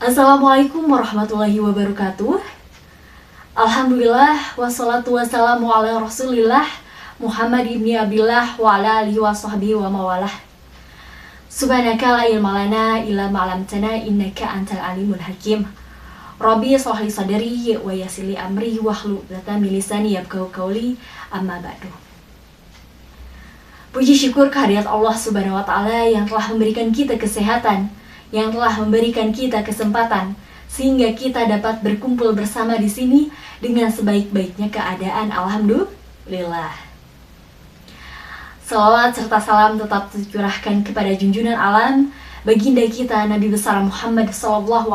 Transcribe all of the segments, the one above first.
Assalamualaikum warahmatullahi wabarakatuh. Alhamdulillah wassalatu wassalamu ala rasulillah Muhammad ibni Abillah wa ala alihi wa sahbihi wa mawalah. Subhanaka la ilma lana illa ma'lamtana innaka antal alimul hakim. Rabbi shrah li sadri wa yassir li amri wahlul 'uqdatam min lisani yafqahu qawli, amma ba'du. Puji syukur kehadirat Allah Subhanahu wa taala yang telah memberikan kita kesehatan, yang telah memberikan kita kesempatan sehingga kita dapat berkumpul bersama di sini dengan sebaik-baiknya keadaan. Alhamdulillah. Salawat serta salam tetap tercurahkan kepada junjungan alam, baginda kita Nabi besar Muhammad SAW,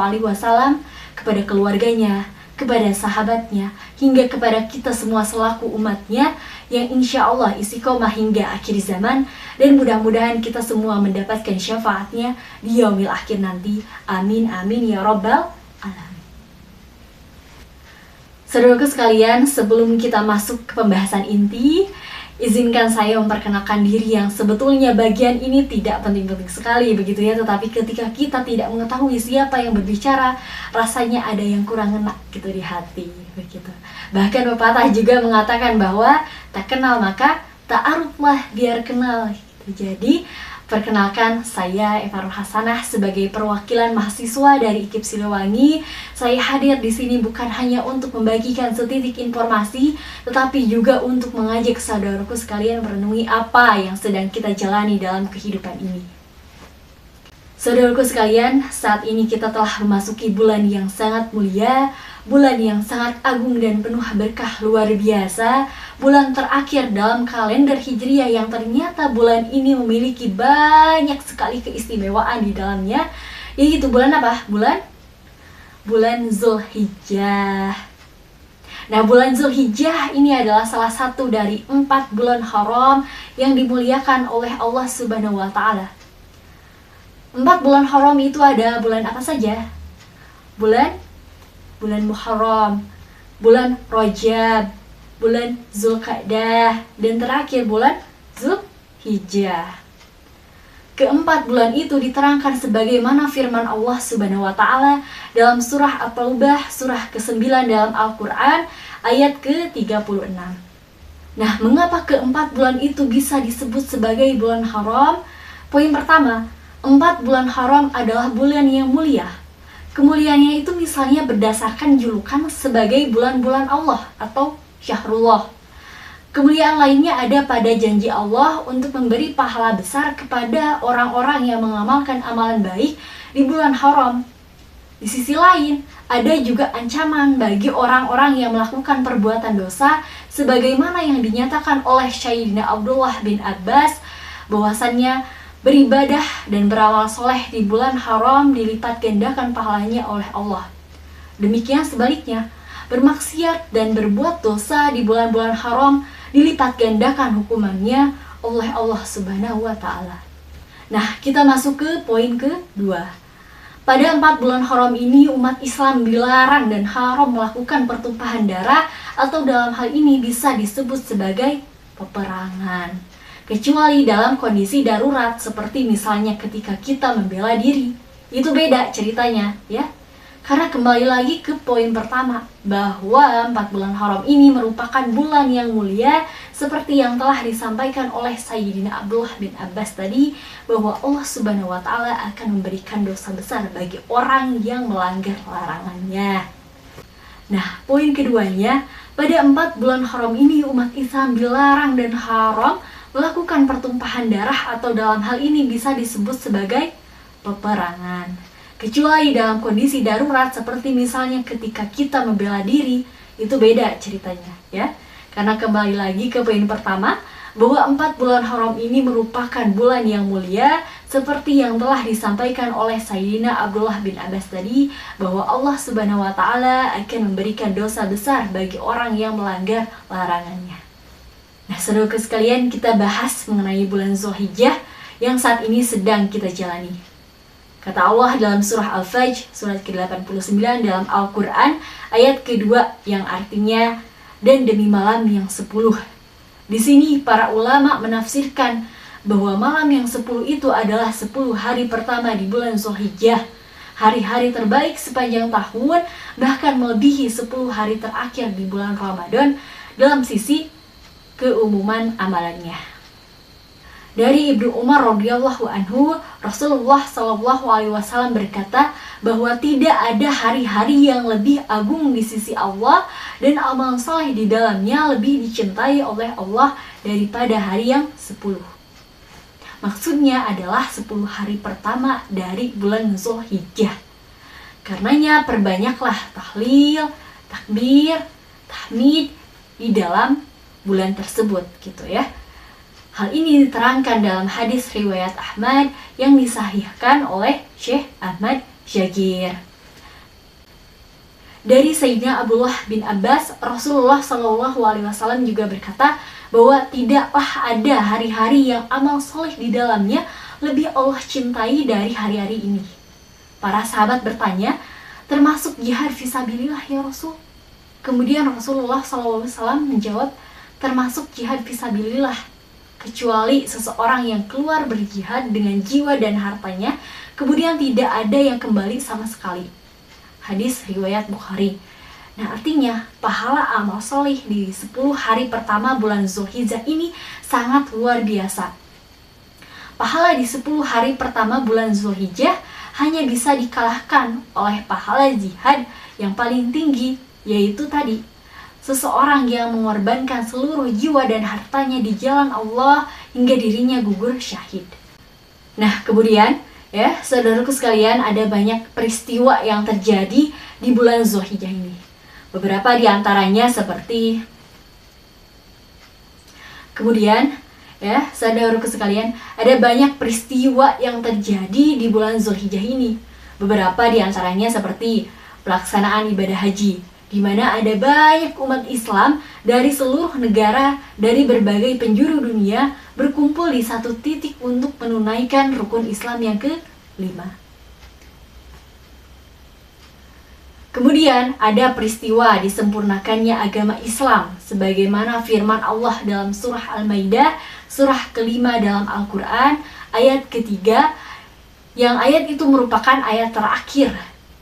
kepada keluarganya, kepada sahabatnya, hingga kepada kita semua selaku umatnya yang insya Allah istiqomah hingga akhir zaman, dan mudah-mudahan kita semua mendapatkan syafaatnya di yaumil akhir nanti. Amin amin ya rabbal alamin. Saudaraku sekalian, sebelum kita masuk ke pembahasan inti, izinkan saya memperkenalkan diri yang sebetulnya bagian ini tidak penting-penting sekali begitu ya, tetapi ketika kita tidak mengetahui siapa yang berbicara, rasanya ada yang kurang enak gitu di hati begitu. Bahkan pepatah juga mengatakan bahwa tak kenal maka ta'aruflah biar kenal gitu. Jadi perkenalkan, saya Eva Nur Hasanah sebagai perwakilan mahasiswa dari IKIP Siliwangi. Saya hadir di sini bukan hanya untuk membagikan setitik informasi, tetapi juga untuk mengajak saudaraku sekalian merenungi apa yang sedang kita jalani dalam kehidupan ini. Saudaraku sekalian, saat ini kita telah memasuki bulan yang sangat mulia, bulan yang sangat agung dan penuh berkah luar biasa, bulan terakhir dalam kalender Hijriah yang ternyata bulan ini memiliki banyak sekali keistimewaan di dalamnya, yaitu bulan apa? Bulan Zulhijjah. Nah, bulan Zulhijjah ini adalah salah satu dari 4 bulan haram yang dimuliakan oleh Allah Subhanahu wa taala. 4 bulan haram itu ada bulan apa saja? Bulan Muharram, bulan Rajab, bulan Zulqa'dah, dan terakhir bulan Zulhijjah. Keempat bulan itu diterangkan sebagaimana firman Allah Subhanahu wa taala dalam surah At-Taubah, surah ke-9 dalam Al-Qur'an ayat ke-36. Nah, mengapa keempat bulan itu bisa disebut sebagai bulan haram? Poin pertama, 4 bulan haram adalah bulan yang mulia. Kemuliaannya itu misalnya berdasarkan julukan sebagai bulan-bulan Allah atau Syahrullah. Kemuliaan lainnya ada pada janji Allah untuk memberi pahala besar kepada orang-orang yang mengamalkan amalan baik di bulan haram. Di sisi lain, ada juga ancaman bagi orang-orang yang melakukan perbuatan dosa sebagaimana yang dinyatakan oleh Sayyidina Abdullah bin Abbas bahwasannya beribadah dan beramal soleh di bulan haram dilipat gandakan pahalanya oleh Allah. Demikian sebaliknya, bermaksiat dan berbuat dosa di bulan-bulan haram dilipat gandakan hukumannya oleh Allah Subhanahu wa taala. Nah, kita masuk ke poin kedua. Pada 4 bulan haram ini umat Islam dilarang dan haram melakukan pertumpahan darah atau dalam hal ini bisa disebut sebagai peperangan, kecuali dalam kondisi darurat seperti misalnya ketika kita membela diri. Itu beda ceritanya ya. Karena kembali lagi ke poin pertama, bahwa 4 bulan haram ini merupakan bulan yang mulia seperti yang telah disampaikan oleh Sayyidina Abdullah bin Abbas tadi, bahwa Allah Subhanahu wa taala akan memberikan dosa besar bagi orang yang melanggar larangannya. Nah, poin keduanya, pada 4 bulan haram ini umat Islam dilarang dan haram melakukan pertumpahan darah atau dalam hal ini bisa disebut sebagai peperangan, kecuali dalam kondisi darurat seperti misalnya ketika kita membela diri. Itu beda ceritanya ya. Karena kembali lagi ke poin pertama, bahwa 4 bulan haram ini merupakan bulan yang mulia seperti yang telah disampaikan oleh Sayyidina Abdullah bin Abbas tadi, bahwa Allah Subhanahu wa taala akan memberikan dosa besar bagi orang yang melanggar larangannya. Nah, saudaraku sekalian, kita bahas mengenai bulan Zulhijjah yang saat ini sedang kita jalani. Kata Allah dalam surah Al-Fajr, surat ke-89 dalam Al-Quran, ayat kedua yang artinya, dan demi malam yang 10. Di sini para ulama menafsirkan bahwa malam yang 10 itu adalah 10 hari pertama di bulan Zulhijjah. hari-hari terbaik sepanjang tahun, bahkan melebihi 10 hari terakhir di bulan Ramadan dalam sisi keumuman amalannya. Dari Ibnu Umar radhiyallahu anhu, Rasulullah shallallahu alaihi wasallam berkata bahwa tidak ada hari-hari yang lebih agung di sisi Allah dan amal saleh di dalamnya lebih dicintai oleh Allah daripada hari yang 10. Maksudnya adalah 10 hari pertama dari bulan Zulhijjah. Karenanya perbanyaklah tahlil, takbir, tahmid di dalam bulan tersebut gitu ya. Hal ini diterangkan dalam hadis riwayat Ahmad yang disahihkan oleh Syekh Ahmad Syakir. Dari Sayyidina Abdullah bin Abbas, Rasulullah SAW juga berkata bahwa tidaklah ada hari-hari yang amal soleh di dalamnya lebih Allah cintai dari hari-hari ini. Para sahabat bertanya, termasuk jihad fisabilillah ya Rasul? Kemudian Rasulullah SAW menjawab, termasuk jihad fisabilillah, kecuali seseorang yang keluar berjihad dengan jiwa dan hartanya, kemudian tidak ada yang kembali sama sekali. Hadis riwayat Bukhari. Nah, artinya pahala amal soleh di 10 hari pertama bulan Zulhijjah ini sangat luar biasa. Pahala di 10 hari pertama bulan Zulhijjah hanya bisa dikalahkan oleh pahala jihad yang paling tinggi, yaitu tadi seseorang yang mengorbankan seluruh jiwa dan hartanya di jalan Allah hingga dirinya gugur syahid. Nah, kemudian ya, saudaraku sekalian, ada banyak peristiwa yang terjadi di bulan Zulhijjah ini. Beberapa di antaranya seperti kemudian ya, saudaraku sekalian, ada banyak peristiwa yang terjadi di bulan Zulhijjah ini. Beberapa di antaranya seperti pelaksanaan ibadah haji, di mana ada banyak umat Islam dari seluruh negara dari berbagai penjuru dunia berkumpul di satu titik untuk menunaikan rukun Islam yang ke-5. Kemudian ada peristiwa disempurnakannya agama Islam sebagaimana firman Allah dalam surah Al-Maidah, surah ke-5 dalam Al-Quran, ayat ke-3, yang ayat itu merupakan ayat terakhir,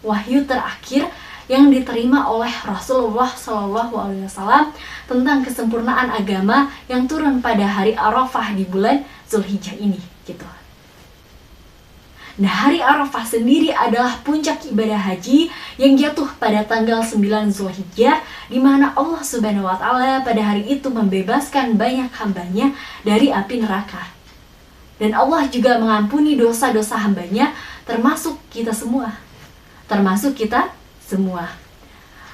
wahyu terakhir yang diterima oleh Rasulullah SAW tentang kesempurnaan agama yang turun pada hari Arafah di bulan Zulhijjah ini gitu. Nah, hari Arafah sendiri adalah puncak ibadah haji yang jatuh pada tanggal 9 Zulhijjah, di mana Allah Subhanahu wa Ta'ala pada hari itu membebaskan banyak hambanya dari api neraka. Dan Allah juga mengampuni dosa-dosa hambanya, termasuk kita semua.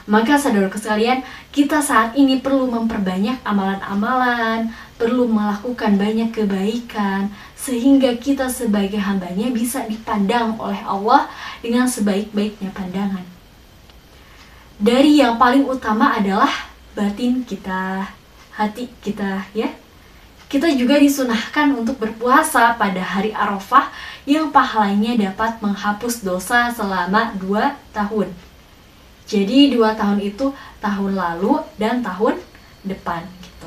Maka saudaraku sekalian, kita saat ini perlu memperbanyak amalan-amalan, perlu melakukan banyak kebaikan, sehingga kita sebagai hambanya bisa dipandang oleh Allah dengan sebaik-baiknya pandangan. Dari yang paling utama adalah batin kita, hati kita ya. Kita juga disunahkan untuk berpuasa pada hari Arafah yang pahalanya dapat menghapus dosa selama 2 tahun. Jadi 2 tahun itu tahun lalu dan tahun depan gitu.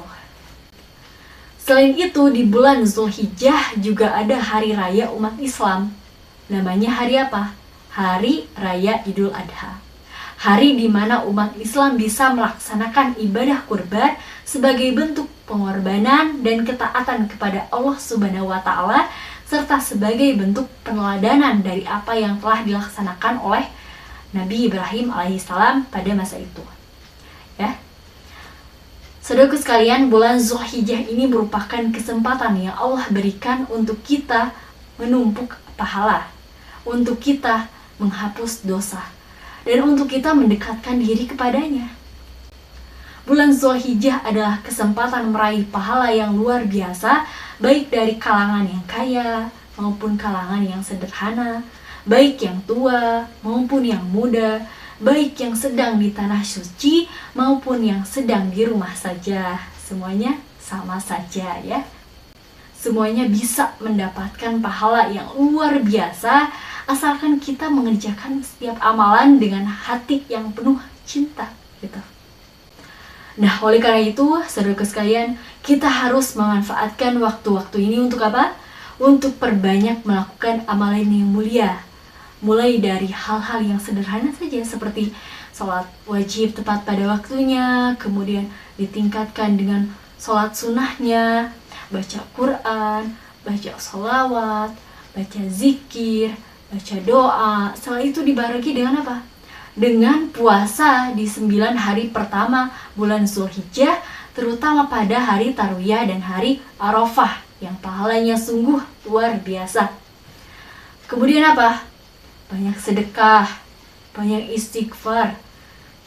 Selain itu di bulan Zulhijjah juga ada hari raya umat Islam. Namanya hari apa? Hari Raya Idul Adha. Hari di mana umat Islam bisa melaksanakan ibadah kurban sebagai bentuk pengorbanan dan ketaatan kepada Allah Subhanahu wa Ta'ala, serta sebagai bentuk peneladanan dari apa yang telah dilaksanakan oleh Nabi Ibrahim alaihissalam pada masa itu. Ya. Saudaraku sekalian, bulan Zulhijjah ini merupakan kesempatan yang Allah berikan untuk kita menumpuk pahala, untuk kita menghapus dosa, dan untuk kita mendekatkan diri kepadanya. Bulan Zulhijjah adalah kesempatan meraih pahala yang luar biasa, baik dari kalangan yang kaya maupun kalangan yang sederhana, baik yang tua maupun yang muda, baik yang sedang di tanah suci maupun yang sedang di rumah saja. Semuanya sama saja ya. Semuanya bisa mendapatkan pahala yang luar biasa asalkan kita mengerjakan setiap amalan dengan hati yang penuh cinta gitu. Nah, oleh karena itu, saudaraku sekalian, kita harus memanfaatkan waktu-waktu ini untuk apa? Untuk perbanyak melakukan amalan yang mulia, Mulai dari hal-hal yang sederhana saja seperti sholat wajib tepat pada waktunya, kemudian ditingkatkan dengan sholat sunnahnya, baca Quran, baca sholawat, baca zikir, baca doa. Setelah itu dibarengi dengan apa? Dengan puasa di 9 hari pertama bulan Zulhijjah, terutama pada hari Tarwiyah dan hari Arafah yang pahalanya sungguh luar biasa. Kemudian apa? Banyak sedekah, banyak istighfar.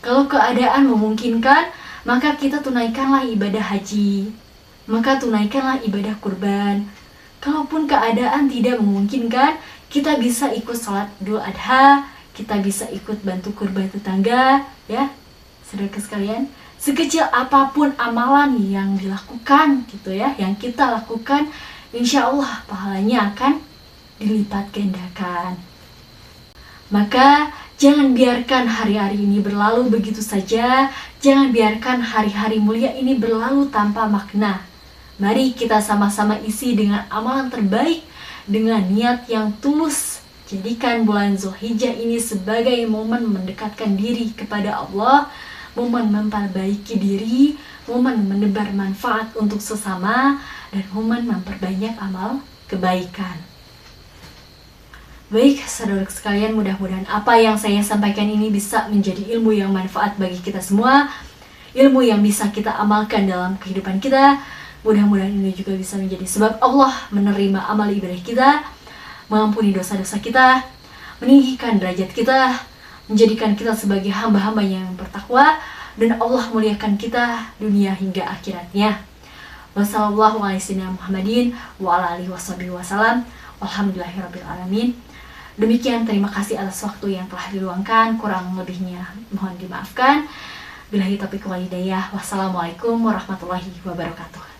Kalau keadaan memungkinkan, maka kita tunaikanlah ibadah haji, maka tunaikanlah ibadah kurban. Kalaupun keadaan tidak memungkinkan, kita bisa ikut sholat Idul Adha, kita bisa ikut bantu kurban tetangga, ya, saudara sekalian. Sekecil apapun amalan yang dilakukan, gitu ya, yang kita lakukan, insya Allah pahalanya akan dilipat gandakan. Maka jangan biarkan hari-hari ini berlalu begitu saja. Jangan biarkan hari-hari mulia ini berlalu tanpa makna. Mari kita sama-sama isi dengan amalan terbaik, dengan niat yang tulus. Jadikan bulan Zulhijjah ini sebagai momen mendekatkan diri kepada Allah, momen memperbaiki diri, momen menebar manfaat untuk sesama, dan momen memperbanyak amal kebaikan. Baik, saudara sekalian, mudah-mudahan apa yang saya sampaikan ini bisa menjadi ilmu yang manfaat bagi kita semua, ilmu yang bisa kita amalkan dalam kehidupan kita. Mudah-mudahan ini juga bisa menjadi sebab Allah menerima amal ibadah kita, mengampuni dosa-dosa kita, meninggikan derajat kita, menjadikan kita sebagai hamba-hamba yang bertakwa, dan Allah muliakan kita dunia hingga akhiratnya. Wassalamualaikum warahmatullahi wabarakatuh. Alhamdulillahirrabbilalamin. Demikian, terima kasih atas waktu yang telah diluangkan. Kurang lebihnya mohon dimaafkan. Billahi taufiq wal hidayah. Wassalamualaikum warahmatullahi wabarakatuh.